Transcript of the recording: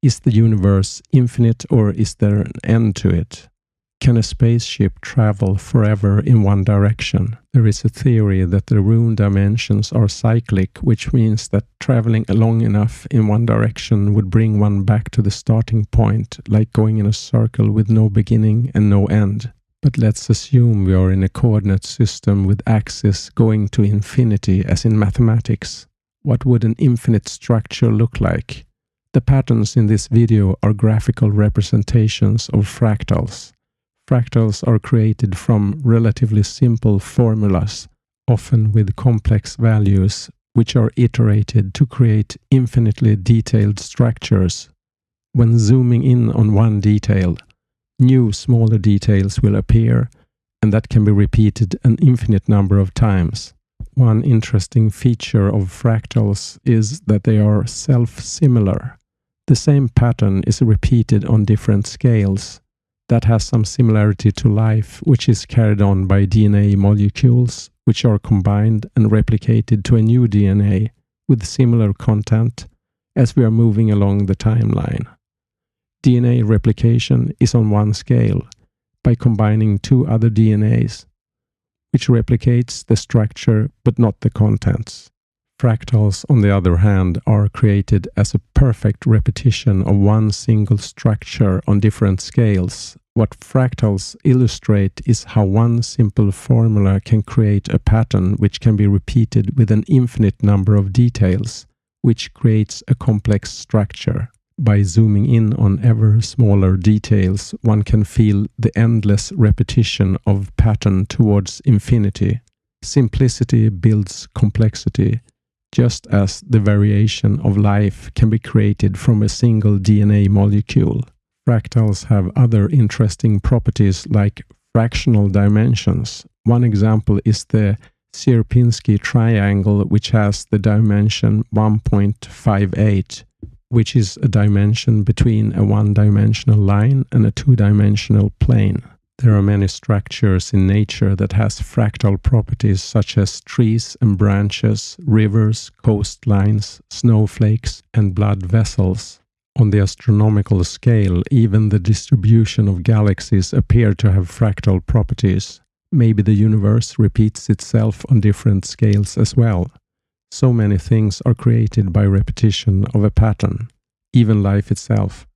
Is the universe infinite, or is there an end to it? Can a spaceship travel forever in one direction? There is a theory that the room dimensions are cyclic, which means that traveling long enough in one direction would bring one back to the starting point, like going in a circle with no beginning and no end. But let's assume we are in a coordinate system with axes going to infinity, as in mathematics. What would an infinite structure look like? The patterns in this video are graphical representations of fractals. Fractals are created from relatively simple formulas, often with complex values, which are iterated to create infinitely detailed structures. When zooming in on one detail, new smaller details will appear, and that can be repeated an infinite number of times. One interesting feature of fractals is that they are self-similar. The same pattern is repeated on different scales. That has some similarity to life, which is carried on by DNA molecules, which are combined and replicated to a new DNA with similar content as we are moving along the timeline. DNA replication is on one scale, by combining two other DNAs, which replicates the structure but not the contents. Fractals, on the other hand, are created as a perfect repetition of one single structure on different scales. What fractals illustrate is how one simple formula can create a pattern which can be repeated with an infinite number of details, which creates a complex structure. By zooming in on ever smaller details, one can feel the endless repetition of pattern towards infinity. Simplicity builds complexity, just as the variation of life can be created from a single DNA molecule. Fractals have other interesting properties like fractional dimensions. One example is the Sierpinski triangle, which has the dimension 1.58, which is a dimension between a one-dimensional line and a two-dimensional plane. There are many structures in nature that has fractal properties such as trees and branches, rivers, coastlines, snowflakes, and blood vessels. On the astronomical scale, even the distribution of galaxies appear to have fractal properties. Maybe the universe repeats itself on different scales as well. So many things are created by repetition of a pattern, even life itself.